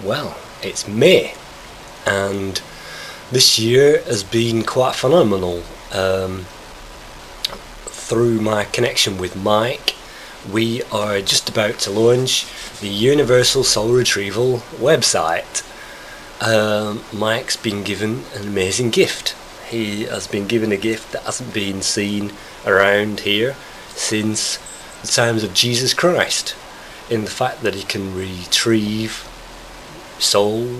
Well, it's May, and this year has been quite phenomenal. Through my connection with Mike, we are just about to launch the Universal Soul Retrieval website. Mike's been given an amazing gift. He has been given a gift that hasn't been seen around here since the times of Jesus Christ, in the fact that he can retrieve soul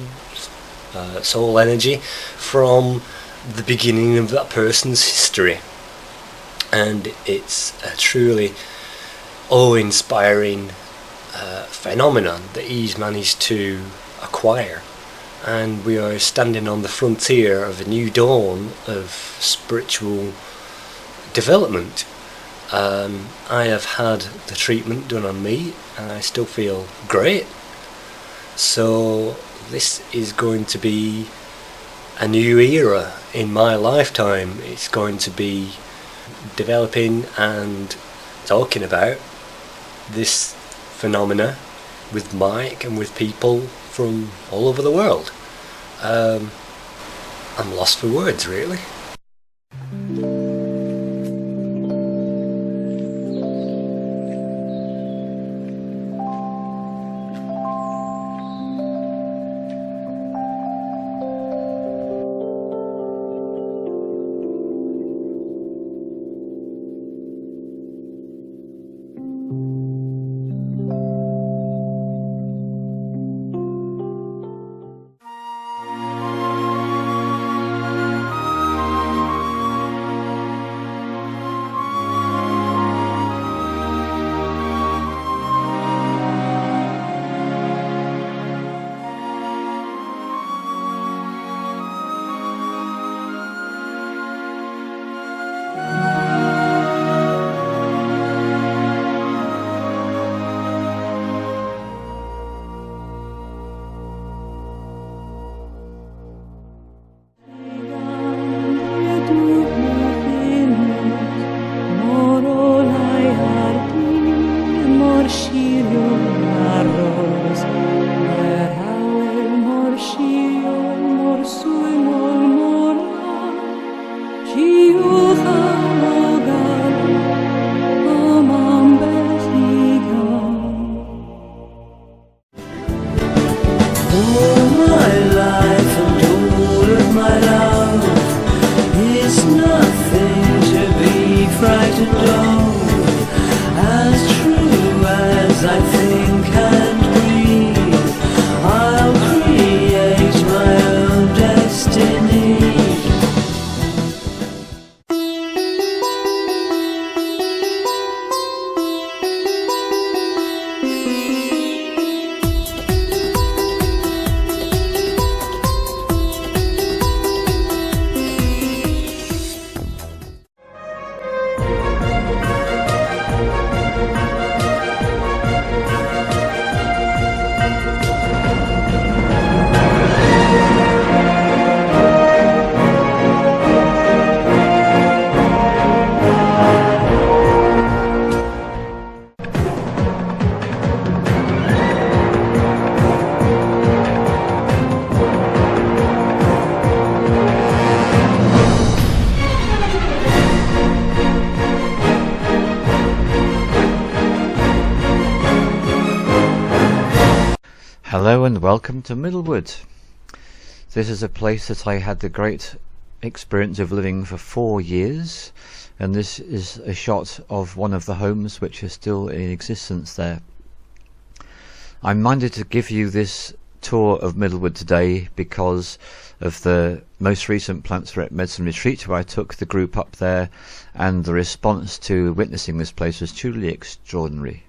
energy from the beginning of that person's history. And it's a truly awe-inspiring phenomenon that he's managed to acquire. And we are standing on the frontier of a new dawn of spiritual development. I have had the treatment done on me and I still feel great. So this is going to be a new era in my lifetime. It's going to be developing and talking about this phenomena with Mike and with people from all over the world. I'm lost for words, really. Hello and welcome to Milddlewood. This is a place that I had the great experience of living for 4 years, and this is a shot of one of the homes which is still in existence there. I'm minded to give you this tour of Milddlewood today because of the most recent Plants for Medicine retreat where I took the group up there, and the response to witnessing this place was truly extraordinary.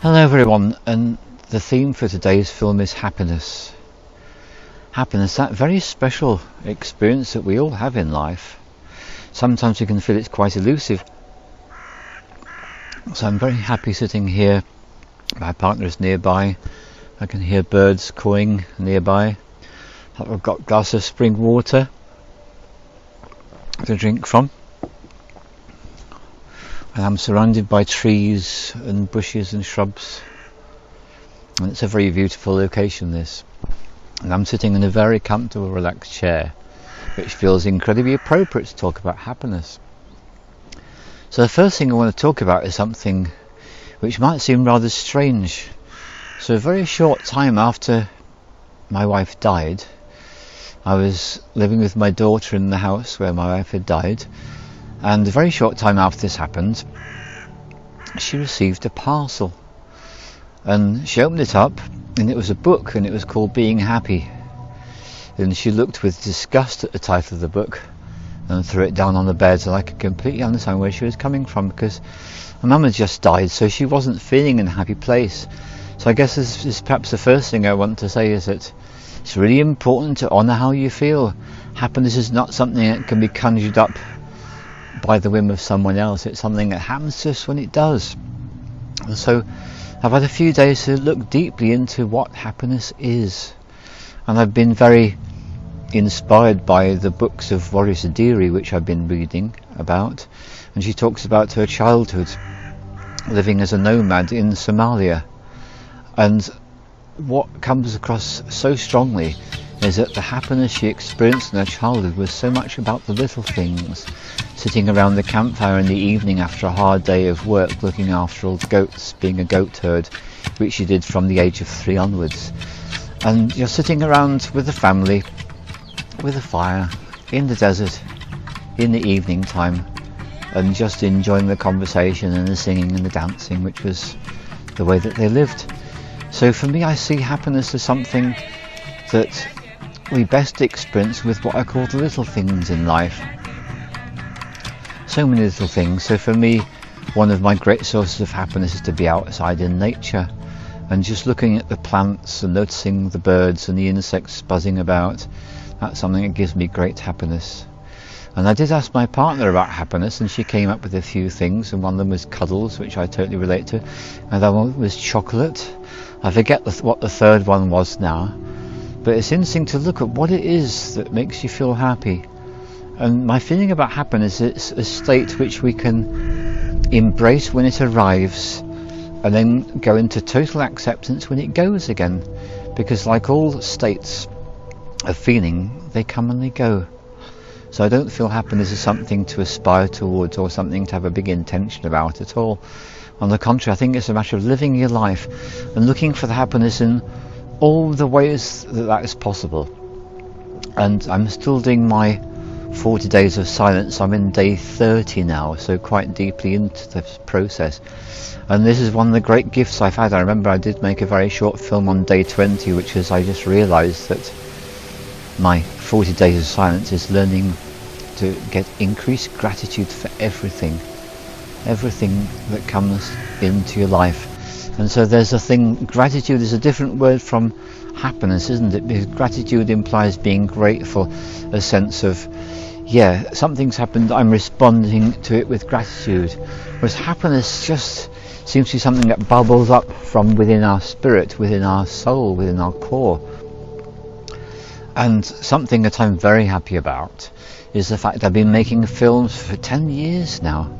Hello everyone, and the theme for today's film is happiness. Happiness, that very special experience that we all have in life. Sometimes we can feel it's quite elusive. So I'm very happy sitting here. My partner is nearby. I can hear birds cawing nearby. I've got a glass of spring water to drink from. And I'm surrounded by trees and bushes and shrubs. And it's a very beautiful location, this. And I'm sitting in a very comfortable, relaxed chair, which feels incredibly appropriate to talk about happiness. So the first thing I want to talk about is something which might seem rather strange. So a very short time after my wife died, I was living with my daughter in the house where my wife had died, and a very short time after this happened, she received a parcel. And she opened it up, and it was a book, and it was called Being Happy. And she looked with disgust at the title of the book and threw it down on the bed, and I could completely understand where she was coming from, because my mum had just died, so she wasn't feeling in a happy place. So I guess this is perhaps the first thing I want to say, is that it's really important to honour how you feel. Happiness is not something that can be conjured up by the whim of someone else. It's something that happens to us when it does. And so I've had a few days to look deeply into what happiness is, and I've been very inspired by the books of Waris Adiri, which I've been reading about. And she talks about her childhood living as a nomad in Somalia, and what comes across so strongly is that the happiness she experienced in her childhood was so much about the little things, sitting around the campfire in the evening after a hard day of work, looking after all the goats, being a goat herd, which she did from the age of 3 onwards. And you're sitting around with the family, with a fire, in the desert, in the evening time, and just enjoying the conversation and the singing and the dancing, which was the way that they lived. So for me, I see happiness as something that we best experience with what I call the little things in life. So many little things. So for me, one of my great sources of happiness is to be outside in nature and just looking at the plants and noticing the birds and the insects buzzing about. That's something that gives me great happiness. And I did ask my partner about happiness, and she came up with a few things, and one of them was cuddles, which I totally relate to, and the one was chocolate. I forget what the third one was now, but it's interesting to look at what it is that makes you feel happy. And my feeling about happiness, it's a state which we can embrace when it arrives, and then go into total acceptance when it goes again, because like all states of feeling, they come and they go. So I don't feel happiness is something to aspire towards or something to have a big intention about at all. On the contrary, I think it's a matter of living your life and looking for the happiness in all the ways that is possible. And I'm still doing my 40 days of silence. I'm in day 30 now, so quite deeply into this process. And this is one of the great gifts I've had. I remember I did make a very short film on day 20, which is I just realised that my 40 days of silence is learning to get increased gratitude for everything that comes into your life. And so there's a thing, gratitude is a different word from happiness, isn't it? Because gratitude implies being grateful, a sense of, yeah, something's happened, I'm responding to it with gratitude. Whereas happiness just seems to be something that bubbles up from within our spirit, within our soul, within our core. And something that I'm very happy about is the fact I've been making films for 10 years now,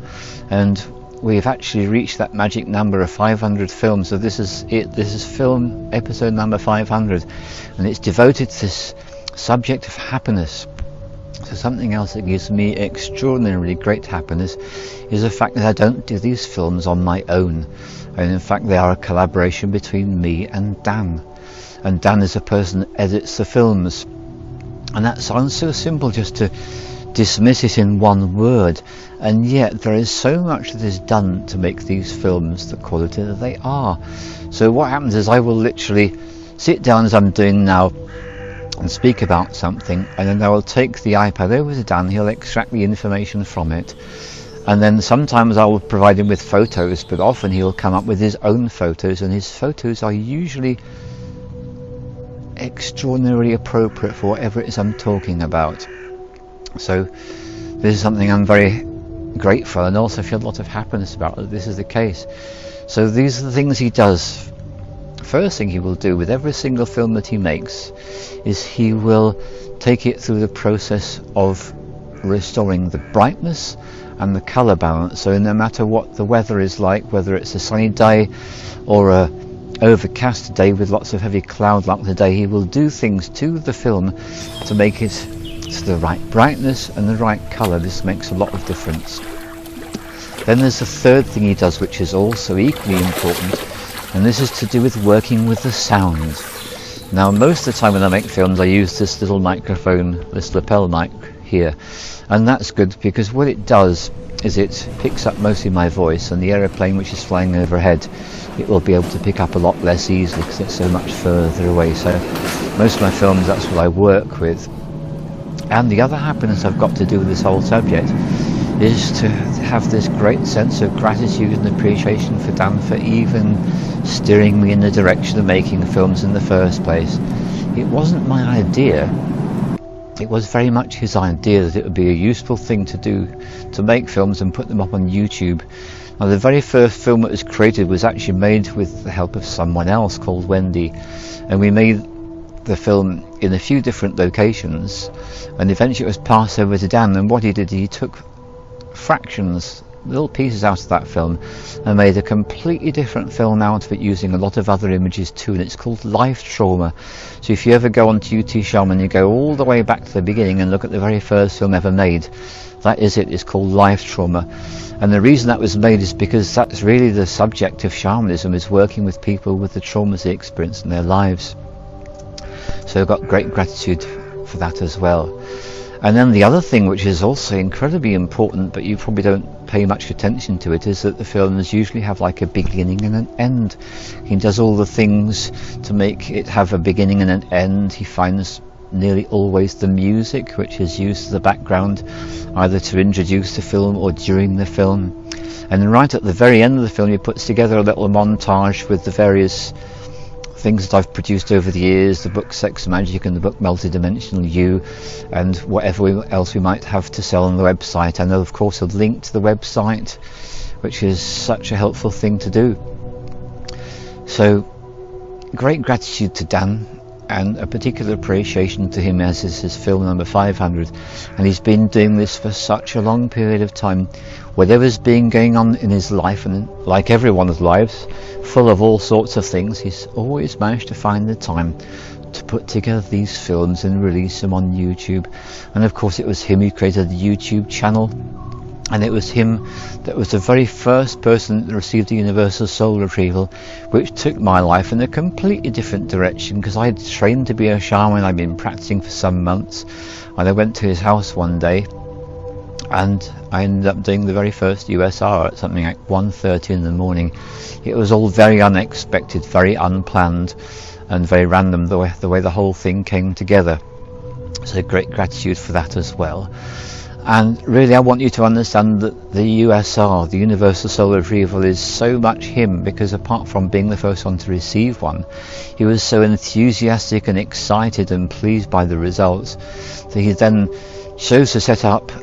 and we've actually reached that magic number of 500 films. So this is it. This is film episode number 500, and it's devoted to this subject of happiness. So something else that gives me extraordinarily great happiness is the fact that I don't do these films on my own, and in fact they are a collaboration between me and Dan. And Dan is the person that edits the films. And that sounds so simple just to dismiss it in one word, and yet there is so much that is done to make these films the quality that they are. So what happens is I will literally sit down as I'm doing now and speak about something, and then I will take the iPad over to Dan, he'll extract the information from it, And then sometimes I will provide him with photos, but often he'll come up with his own photos, and his photos are usually extraordinarily appropriate for whatever it is I'm talking about. So this is something I'm very grateful and also feel a lot of happiness about that this is the case. So these are the things he does. First thing he will do with every single film that he makes is he will take it through the process of restoring the brightness and the colour balance. So no matter what the weather is like, whether it's a sunny day or a overcast day with lots of heavy cloud like today, he will do things to the film to make it to the right brightness and the right colour. This makes a lot of difference. Then there's the third thing he does, which is also equally important, and this is to do with working with the sound. Now most of the time when I make films I use this little microphone, this lapel mic here, and that's good because what it does is it picks up mostly my voice, and the aeroplane which is flying overhead, it will be able to pick up a lot less easily because it's so much further away. So most of my films, that's what I work with. And the other happiness I've got to do with this whole subject is to have this great sense of gratitude and appreciation for Dan for even steering me in the direction of making films in the first place. It wasn't my idea. It was very much his idea that it would be a useful thing to do, to make films and put them up on YouTube. Now the very first film that was created was actually made with the help of someone else called Wendy, and we made the film in a few different locations, and eventually it was passed over to Dan, and what he did, he took fractions, little pieces out of that film and made a completely different film out of it using a lot of other images too, and it's called Life Trauma. So if you ever go on to UTshaman, you go all the way back to the beginning and look at the very first film ever made, that is it. It's called Life Trauma, and the reason that was made is because that's really the subject of shamanism, is working with people with the traumas they experience in their lives. So I've got great gratitude for that as well. And then the other thing, which is also incredibly important, but you probably don't pay much attention to it, is that the films usually have like a beginning and an end. He does all the things to make it have a beginning and an end. He finds nearly always the music, which is used as the background, either to introduce the film or during the film. And right at the very end of the film, he puts together a little montage with the various things that I've produced over the years, the book Sex Magic and the book Multidimensional You, and whatever else we might have to sell on the website. And of course a link to the website, which is such a helpful thing to do. So great gratitude to Dan, and a particular appreciation to him as this is film number 500, and he's been doing this for such a long period of time. Whatever's been going on in his life, and like everyone's lives, full of all sorts of things, he's always managed to find the time to put together these films and release them on YouTube. And of course it was him who created the YouTube channel, and it was him that was the very first person that received the Universal Soul Retrieval, which took my life in a completely different direction, because I had trained to be a shaman. I'd been practicing for some months, and I went to his house one day and I ended up doing the very first USR at something like 1:30 in the morning. It was all very unexpected, very unplanned, and very random the way the whole thing came together. So great gratitude for that as well. And really I want you to understand that the USR, the Universal Soul Retrieval, is so much him, because apart from being the first one to receive one, he was so enthusiastic and excited and pleased by the results that he then chose to set up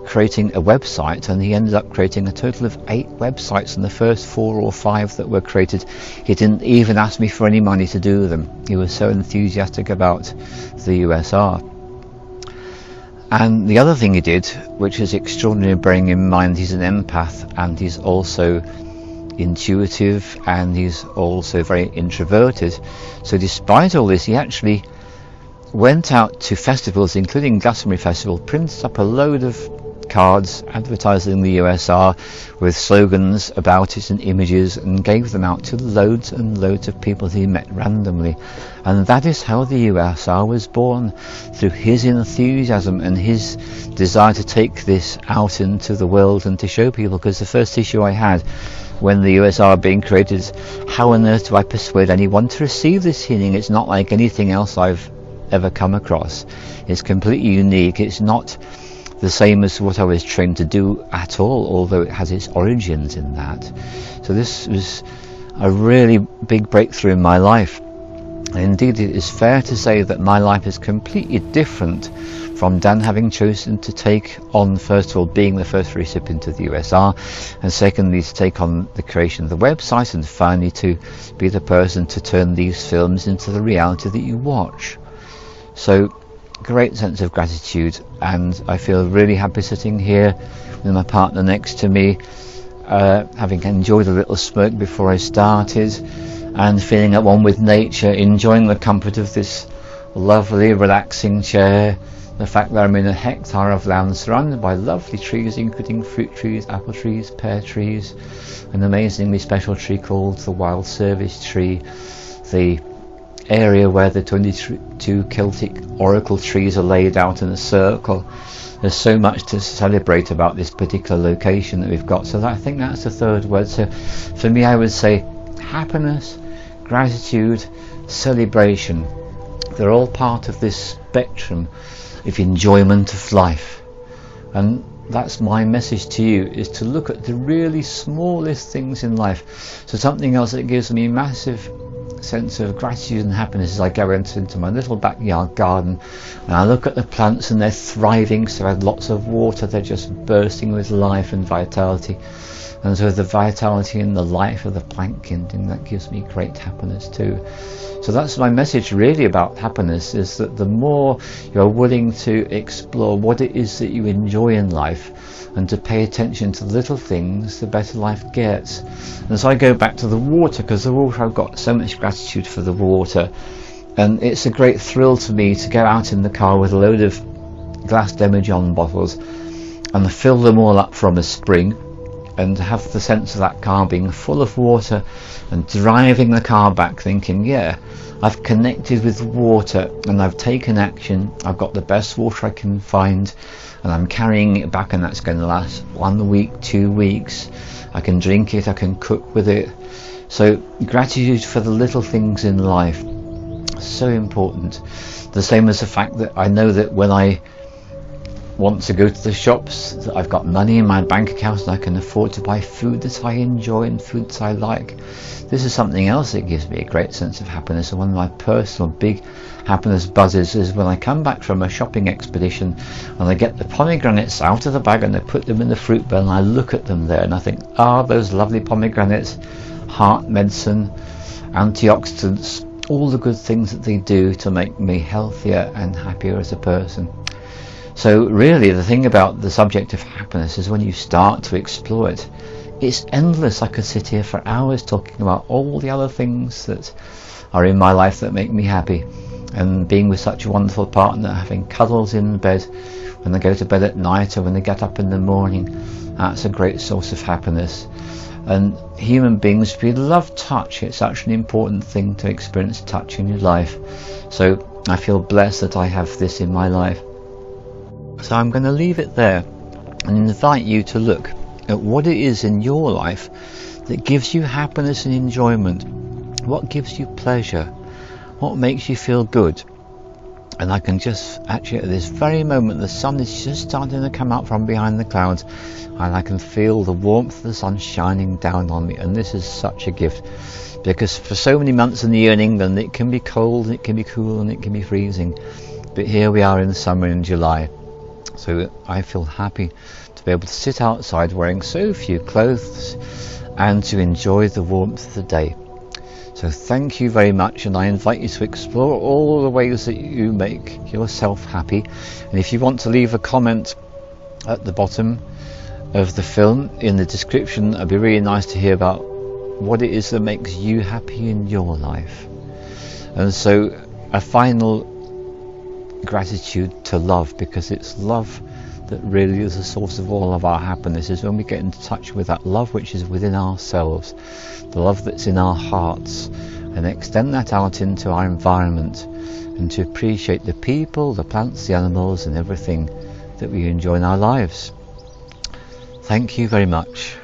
creating a website, and he ended up creating a total of 8 websites, and the first 4 or 5 that were created, he didn't even ask me for any money to do them. He was so enthusiastic about the USR. And the other thing he did, which is extraordinary, bearing in mind he's an empath and he's also intuitive and he's also very introverted, so despite all this he actually went out to festivals, including Glastonbury Festival, printed up a load of cards advertising the USR with slogans about it and images, and gave them out to loads and loads of people he met randomly. And that is how the USR was born, through his enthusiasm and his desire to take this out into the world and to show people. Because the first issue I had when the USR being created is, how on earth do I persuade anyone to receive this healing? It's not like anything else I've ever come across. It's completely unique. It's not the same as what I was trained to do at all, although it has its origins in that. So this was a really big breakthrough in my life. And indeed, it is fair to say that my life is completely different from Dan having chosen to take on, first of all, being the first recipient of the USR, and secondly, to take on the creation of the website, and finally to be the person to turn these films into the reality that you watch. So, great sense of gratitude, and I feel really happy sitting here with my partner next to me, having enjoyed a little smoke before I started, and feeling at one with nature, enjoying the comfort of this lovely relaxing chair, the fact that I'm in a hectare of land surrounded by lovely trees, including fruit trees, apple trees, pear trees, an amazingly special tree called the wild service tree, the area where the 22 Celtic oracle trees are laid out in a circle. There's so much to celebrate about this particular location that we've got, so I think that's the third word. So for me, I would say happiness, gratitude, celebration. They're all part of this spectrum of enjoyment of life, and that's my message to you, is to look at the really smallest things in life. So something else that gives me massive sense of gratitude and happiness as I go into my little backyard garden and I look at the plants and they're thriving, so I have lots of water, they're just bursting with life and vitality, and so the vitality and the life of the plant kindling, that gives me great happiness too. So that's my message really about happiness, is that the more you're willing to explore what it is that you enjoy in life and to pay attention to the little things, the better life gets. And so I go back to the water, because the water, I've got so much gratitude for the water, and it's a great thrill to me to go out in the car with a load of glass demijohn bottles and fill them all up from a spring, and have the sense of that car being full of water, and driving the car back thinking, yeah, I've connected with water and I've taken action, I've got the best water I can find, and I'm carrying it back, and that's going to last 1 week, 2 weeks. I can drink it, I can cook with it. So gratitude for the little things in life, so important. The same as the fact that I know that when I want to go to the shops, that I've got money in my bank account and I can afford to buy food that I enjoy and food that I like. This is something else that gives me a great sense of happiness, and one of my personal big happiness buzzes is when I come back from a shopping expedition and I get the pomegranates out of the bag and I put them in the fruit bowl and I look at them there and I think, those lovely pomegranates, heart medicine, antioxidants, all the good things that they do to make me healthier and happier as a person. So really the thing about the subject of happiness is when you start to explore it, it's endless. I could sit here for hours talking about all the other things that are in my life that make me happy, and being with such a wonderful partner, having cuddles in bed when they go to bed at night or when they get up in the morning, that's a great source of happiness. And human beings, we love touch. It's such an important thing to experience touch in your life. So I feel blessed that I have this in my life. So I'm going to leave it there and invite you to look at what it is in your life that gives you happiness and enjoyment. What gives you pleasure? What makes you feel good? And I can just, actually at this very moment, the sun is just starting to come out from behind the clouds, and I can feel the warmth of the sun shining down on me, and this is such a gift, because for so many months in the year in England it can be cold, it can be cool, and it can be freezing, but here we are in the summer in July. So I feel happy to be able to sit outside wearing so few clothes and to enjoy the warmth of the day. So thank you very much, and I invite you to explore all the ways that you make yourself happy. And if you want to leave a comment at the bottom of the film in the description, it'd be really nice to hear about what it is that makes you happy in your life. And so a final gratitude to love, because it's love that really is the source of all of our happiness, is when we get into touch with that love which is within ourselves, the love that's in our hearts, and extend that out into our environment, and to appreciate the people, the plants, the animals and everything that we enjoy in our lives. Thank you very much.